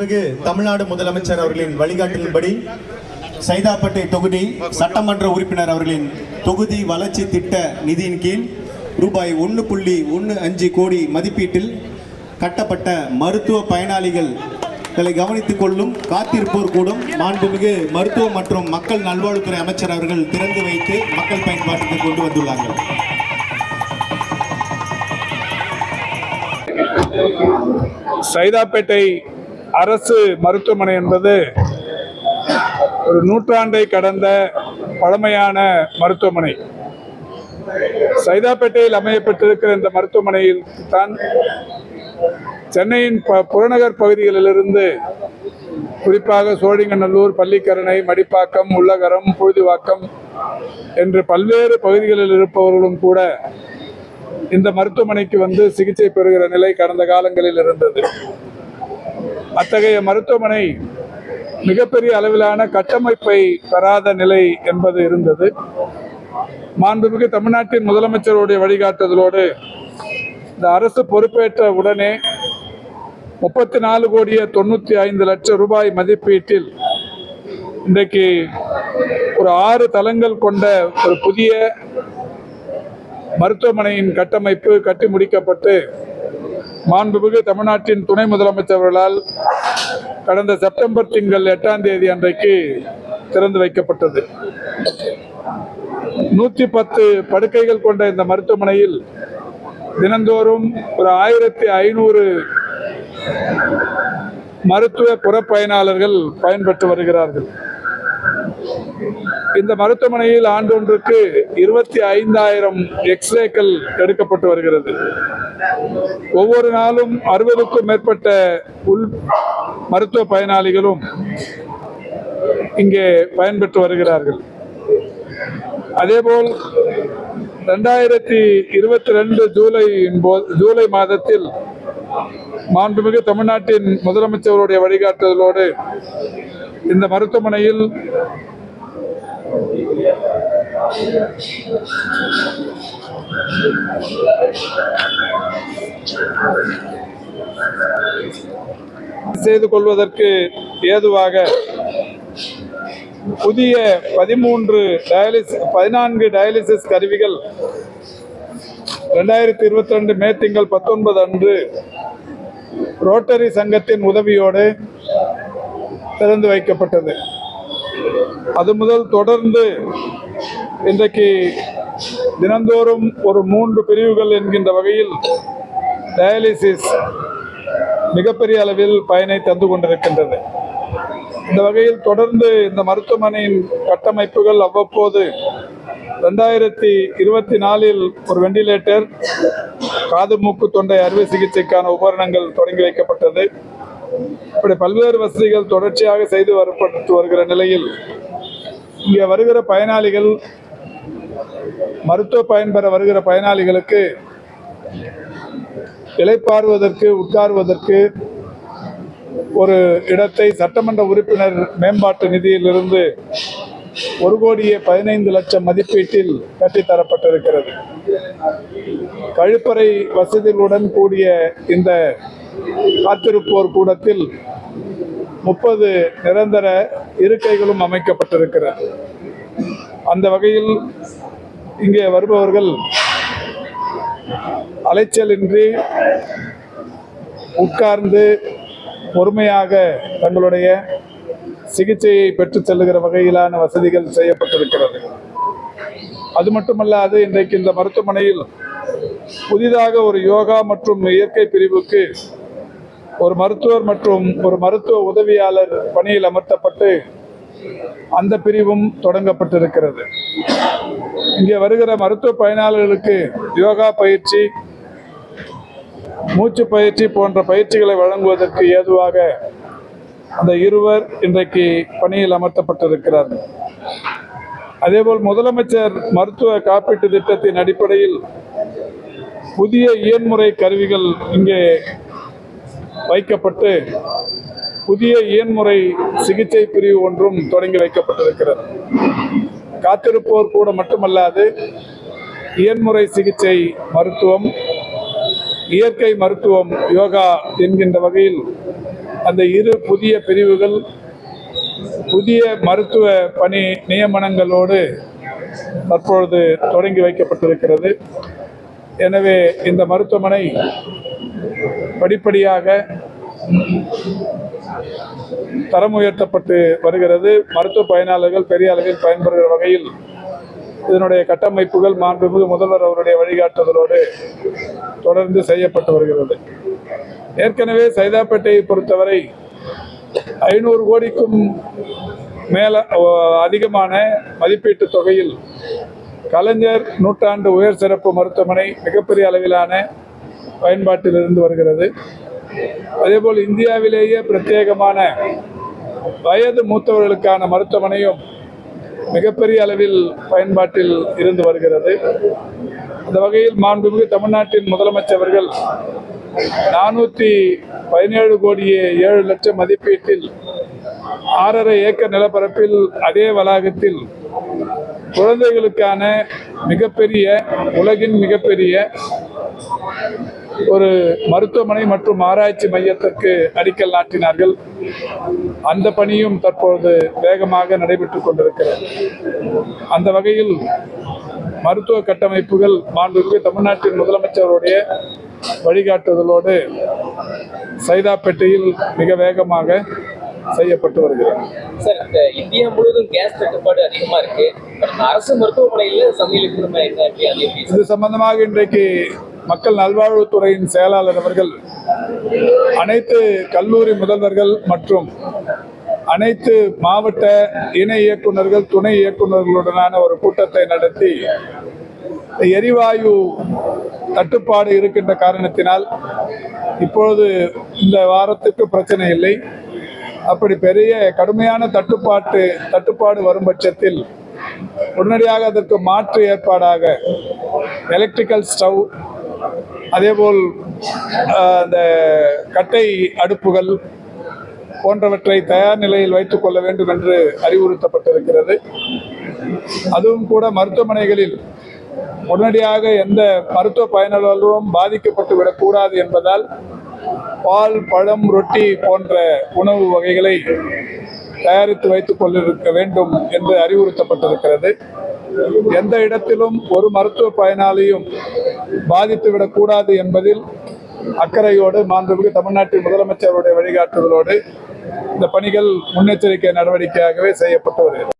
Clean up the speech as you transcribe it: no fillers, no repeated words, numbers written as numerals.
மாண்புமிகு தமிழ்நாடு முதலமைச்சர் அவர்களின் வழிகாட்டின்படி சைதாப்பேட்டை தொகுதி சட்டமன்ற உறுப்பினர் அவர்களின் தொகுதி வளர்ச்சி திட்ட நிதியின் கீழ் ரூபாய் 1.15 கோடி மதிப்பீட்டில் கட்டப்பட்ட மருத்துவ பயனாளிகளை கவனித்துக் கொள்ளும் காத்திருப்போர் கூடம் மாண்புமிகு மருத்துவ மற்றும் மக்கள் நல்வாழ்வுத்துறை அமைச்சர் அவர்கள் திறந்து வைத்து மக்கள் பயன்பாட்டுக்கு கொண்டு வந்துள்ளார்கள். சைதாப்பேட்டை அரசு மருத்துவமனை என்பது ஒரு நூற்றாண்டை கடந்த பழமையான மருத்துவமனை. சைதாப்பேட்டையில் அமையப்பட்டிருக்கிற இந்த மருத்துவமனையில் தான் சென்னையின் புறநகர் பகுதிகளிலிருந்து குறிப்பாக சோழிங்கநல்லூர், பள்ளிக்கரணை, மடிப்பாக்கம், உள்ளகரம், புழுதிவாக்கம் என்று பல்வேறு பகுதிகளில் இருப்பவர்களும் கூட இந்த மருத்துவமனைக்கு வந்து சிகிச்சை பெறுகிற நிலை கடந்த காலங்களில் இருந்தது. அத்தகைய மருத்துவமனை மிகப்பெரிய அளவிலான கட்டமைப்பை பெறாத நிலை என்பது இருந்தது. மாண்புமிகு தமிழ்நாட்டின் முதலமைச்சருடைய வழிகாட்டுதலோடு இந்த அரசு பொறுப்பேற்ற உடனே 34,95,00,000 ரூபாய் மதிப்பீட்டில் இன்றைக்கு ஒரு 6 தளங்கள் கொண்ட ஒரு புதிய மருத்துவமனையின் கட்டமைப்பு கட்டி முடிக்கப்பட்டு மாண்புமிகு தமிழ்நாட்டின் துணை முதலமைச்சர்களால் கடந்த செப்டம்பர் திங்கள் 8ஆம் தேதி அன்றைக்கு திறந்து வைக்கப்பட்டது. 110 படுக்கைகள் கொண்ட இந்த மருத்துவமனையில் தினந்தோறும் ஒரு 1500 மருத்துவ புறப்பயனாளர்கள் பயன்பெற்று வருகிறார்கள். இந்த மருத்துவமனையில் ஆண்டொன்றுக்கு 25,000 எக்ஸ்ரேக்கள் எடுக்கப்பட்டு வருகிறது. ஒவ்வொரு நாளும் 60க்கும் மேற்பட்ட உள் மருத்துவ பயனாளிகளும் இங்கே பயன்பெற்று வருகிறார்கள். அதேபோல் 2022 ஜூலை மாதத்தில் மாண்புமிகு தமிழ்நாட்டின் முதலமைச்சருடைய வழிகாட்டுதலோடு இந்த மருத்துவமனையில் செய்து கொள்வதற்கு ஏதுவாக புதிய 14 டயாலிசிஸ் கருவிகள் 2022 மே திங்கள் 19 அன்று ரோட்டரி சங்கத்தின் உதவியோடு திறந்து வைக்கப்பட்டது. அது முதல் தொடர்ந்து இன்றைக்கு தினந்தோறும் ஒரு 3 பிரிவுகள் என்கின்ற வகையில் டயாலிசிஸ் மிகப்பெரிய அளவில் பயனை தந்து கொண்டிருக்கின்றது. இந்த வகையில் தொடர்ந்து இந்த மருத்துவமனையின் கட்டமைப்புகள் அவ்வப்போது 2024 ஒரு வெண்டிலேட்டர், காது மூக்கு தொண்டை அறுவை சிகிச்சைக்கான உபகரணங்கள் தொடங்கி வைக்கப்பட்டது. இப்படி பல்வேறு வசதிகள் தொடர்ச்சியாக செய்து வரப்பட்டு வருகிற நிலையில் இங்கே வருகிற பயனாளிகள், மருத்துவ பயன்பெற வருகிற பயனாளிகளுக்கு இளைப்பாறுவதற்கு, உட்காருவதற்கு ஒரு இடத்தை சட்டமன்ற உறுப்பினர் மேம்பாட்டு நிதியிலிருந்து 1,15,00,000 மதிப்பீட்டில் கட்டித்தரப்பட்டிருக்கிறது. கழிப்பறை வசதிகளுடன் கூடிய இந்த காத்திருப்போர் கூடத்தில் 30 நிரந்தர இருக்கைகளும் அமைக்கப்பட்டிருக்கிறது. அந்த வகையில் இங்கே வருபவர்கள் அலைச்சலின்றி உட்கார்ந்து பொறுமையாக தங்களுடைய சிகிச்சையை பெற்றுச் செல்லுகிற வகையிலான வசதிகள் செய்யப்பட்டிருக்கிறது. அது மட்டுமல்லாது இன்றைக்கு இந்த மருத்துவமனையில் புதிதாக ஒரு யோகா மற்றும் இயற்கை பிரிவுக்கு ஒரு மருத்துவர் மற்றும் ஒரு மருத்துவ உதவியாளர் பணியில் அமர்த்தப்பட்டு அந்த பிரிவும் தொடங்கப்பட்டிருக்கிறது. இங்கே வருகிற மருத்துவ பயனாளர்களுக்கு யோகா பயிற்சி, மூச்சு பயிற்சி போன்ற பயிற்சிகளை வழங்குவதற்கு ஏதுவாக அந்த இருவர் இன்றைக்கு பணியில் அமர்த்தப்பட்டிருக்கிறார்கள். அதேபோல் முதலமைச்சர் மருத்துவ காப்பீட்டு திட்டத்தின் அடிப்படையில் புதிய இயன்முறை கருவிகள் இங்கே வைக்கப்பட்டு புதிய இயன்முறை சிகிச்சை பிரிவு ஒன்றும் தொடங்கி வைக்கப்பட்டிருக்கிறது. காத்திருப்போர் கூட மட்டுமல்லாது இயன்முறை சிகிச்சை மருத்துவம், இயற்கை மருத்துவம், யோகா என்கின்ற வகையில் அந்த இரு புதிய பிரிவுகள் புதிய மருத்துவ பணி நியமனங்களோடு தற்பொழுது தொடங்கி வைக்கப்பட்டிருக்கிறது. எனவே இந்த மருத்துவமனை படிப்படியாக தரம் உயர்த்தப்பட்டு வருகிறது. மருத்துவ பயனாளர்கள் பெரிய அளவில் பயன்பெறுகிற வகையில் இதனுடைய கட்டமைப்புகள் மாண்புமிகு முதல்வர் அவருடைய வழிகாட்டுதலோடு தொடர்ந்து செய்யப்பட்டு வருகிறது. ஏற்கனவே சைதாப்பேட்டையை பொறுத்தவரை 500 கோடிக்கும் அதிகமான மதிப்பீட்டு தொகையில் கலைஞர் நூற்றாண்டு உயர் சிறப்பு மருத்துவமனை மிகப்பெரிய அளவிலான பயன்பாட்டில் இருந்து வருகிறது. அதேபோல் இந்தியாவிலேயே பிரத்யேகமான வயது மூத்தவர்களுக்கான மருத்துவமனையும் மிகப்பெரிய அளவில் பயன்பாட்டில் இருந்து வருகிறது. அந்த வகையில் மாண்புமிகு தமிழ்நாட்டின் முதலமைச்சர் அவர்கள் 417 கோடியே 7 லட்சம் மதிப்பீட்டில் 6.5 ஏக்கர் நிலப்பரப்பில் அதே வளாகத்தில் குழந்தைகளுக்கான உலகின் மிகப்பெரிய ஒரு மருத்துவமனை மற்றும் ஆராய்ச்சி மையத்திற்கு அடிக்கல் நாட்டினார்கள். அந்த பணியும் தற்பொழுது வேகமாக நடைபெற்றுக் கொண்டிருக்கிறது. அந்த வகையில் மருத்துவ கட்டமைப்புகள் மாண்புமிகு தமிழ்நாட்டின் முதலமைச்சருடைய வழிகாட்டுதலோடு சைதாப்பேட்டையில் மிக வேகமாக செய்யப்பட்டு வருகிறது. சார், இந்தியா முழுவதும் கேஸ் தட்டுப்பாடு அதிகமா இருக்கு. அரசு மருத்துவமனையில் சமையலுக்கு இது சம்பந்தமாக இன்றைக்கு மக்கள் நல்வாழ்வுத்துறையின் செயலாளர் அவர்கள் அனைத்து கல்லூரி முதல்வர்கள் மற்றும் அனைத்து மாவட்ட இணை இயக்குநர்கள் துணை இயக்குநர்களுடனான ஒரு கூட்டத்தை நடத்தி எரிவாயு தட்டுப்பாடு இருக்கின்ற காரணத்தினால் இப்பொழுது இந்த வாரத்துக்கு பிரச்சனை இல்லை. அப்படி பெரிய கடுமையான தட்டுப்பாடு வரும் பட்சத்தில் உடனடியாக அதற்கு மாற்று ஏற்பாடாக எலக்ட்ரிக்கல் ஸ்டவ், அதேபோல் அந்த கட்டை அடுப்புகள் போன்றவற்றை தயார் நிலையில் வைத்துக் கொள்ள வேண்டும் என்று அறிவுறுத்தப்பட்டிருக்கிறது. அதுவும் கூட மருத்துவமனைகளில் உடனடியாக எந்த மருத்துவ பயனாளர்களும் பாதிக்கப்பட்டு விடக்கூடாது என்பதால் பால், பழம், ரொட்டி போன்ற உணவு வகைகளை தயாரித்து வைத்துக் கொண்டிருக்க வேண்டும் என்று அறிவுறுத்தப்பட்டிருக்கிறது. எந்த இடத்திலும் ஒரு மருத்துவ பயனாளியும் பாதித்துவிடக்கூடாது என்பதில் அக்கறையோடு மாண்புமிகு தமிழ்நாட்டின் முதலமைச்சருடைய வழிகாட்டுதலோடு இந்த பணிகள் முன்னெச்சரிக்கை நடவடிக்கையாகவே செய்யப்பட்டு வருகிறது.